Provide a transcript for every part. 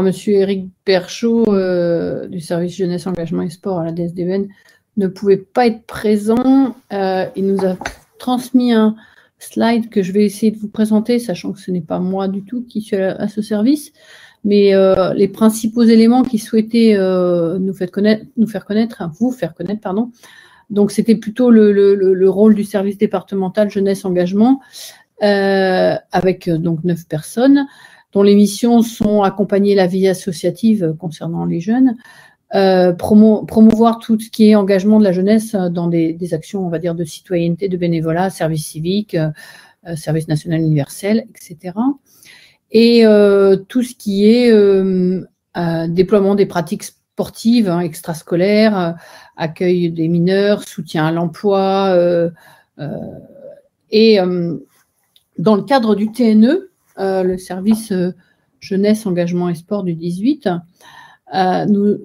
Monsieur Éric Perchaud du service jeunesse, engagement et sport à la DSDEN ne pouvait pas être présent. Il nous a transmis un slide que je vais essayer de vous présenter, sachant que ce n'est pas moi du tout qui suis à ce service, mais les principaux éléments qu'il souhaitait vous faire connaître, pardon. Donc c'était plutôt le rôle du service départemental jeunesse engagement avec donc 9 personnes, dont les missions sont accompagner la vie associative concernant les jeunes, promouvoir tout ce qui est engagement de la jeunesse dans des actions, on va dire, de citoyenneté, de bénévolat, service civique, service national universel, etc. Et tout ce qui est déploiement des pratiques sportives, extrascolaires, accueil des mineurs, soutien à l'emploi, et dans le cadre du TNE, le service jeunesse, engagement et sport du 18, nous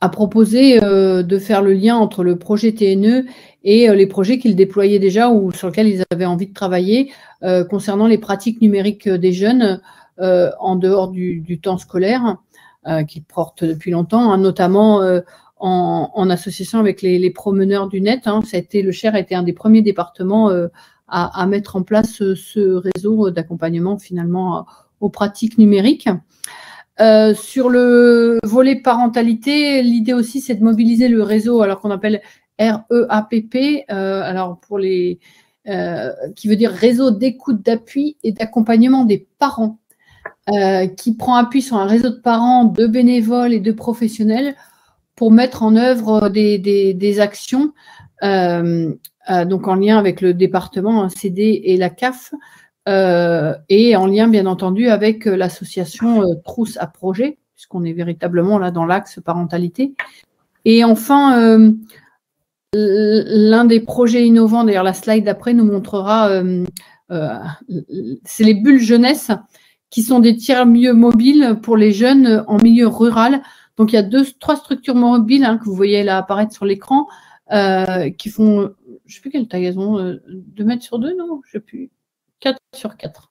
a proposé de faire le lien entre le projet TNE et les projets qu'ils déployaient déjà ou sur lesquels ils avaient envie de travailler concernant les pratiques numériques des jeunes en dehors du temps scolaire qu'ils portent depuis longtemps, notamment en association avec les promeneurs du net. Le Cher a été un des premiers départements à mettre en place ce réseau d'accompagnement finalement aux pratiques numériques. Sur le volet parentalité, l'idée aussi c'est de mobiliser le réseau, alors qu'on appelle REAPP, alors pour qui veut dire réseau d'écoute, d'appui et d'accompagnement des parents, qui prend appui sur un réseau de parents, de bénévoles et de professionnels pour mettre en œuvre des actions, donc en lien avec le département CD et la CAF, et en lien bien entendu avec l'association Trousse à Projet, puisqu'on est véritablement là dans l'axe parentalité. Et enfin, l'un des projets innovants, d'ailleurs la slide d'après nous montrera, c'est les bulles jeunesse, qui sont des tiers-lieux mobiles pour les jeunes en milieu rural. Donc il y a 3 structures mobiles que vous voyez là apparaître sur l'écran, qui font, je ne sais plus quelle taille elles ont, 2 mètres sur 2, non, je ne sais plus. 4 sur 4.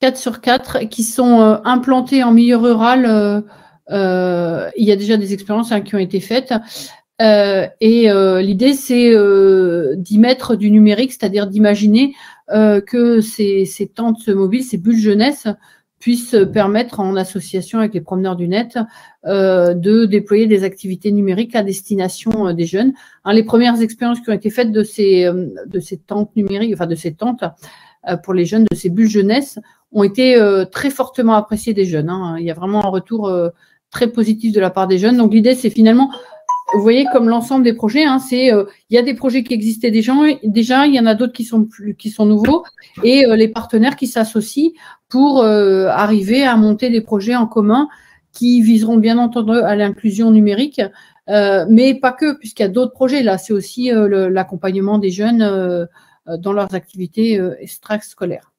4 sur 4 qui sont implantés en milieu rural. Il y a déjà des expériences qui ont été faites. Et l'idée, c'est d'y mettre du numérique, c'est-à-dire d'imaginer que ces tentes mobiles, ces bulles jeunesse, puissent permettre, en association avec les promeneurs du net, de déployer des activités numériques à destination des jeunes. Les premières expériences qui ont été faites de ces tentes numériques, enfin de ces tentes pour les jeunes, de ces bulles jeunesse, ont été très fortement appréciées des jeunes. Il y a vraiment un retour très positif de la part des jeunes. Donc l'idée, c'est finalement, vous voyez, comme l'ensemble des projets, il y a des projets qui existaient déjà, il y en a d'autres qui sont nouveaux, et les partenaires qui s'associent pour arriver à monter des projets en commun qui viseront bien entendu à l'inclusion numérique, mais pas que, puisqu'il y a d'autres projets. Là, c'est aussi l'accompagnement des jeunes dans leurs activités extrascolaires.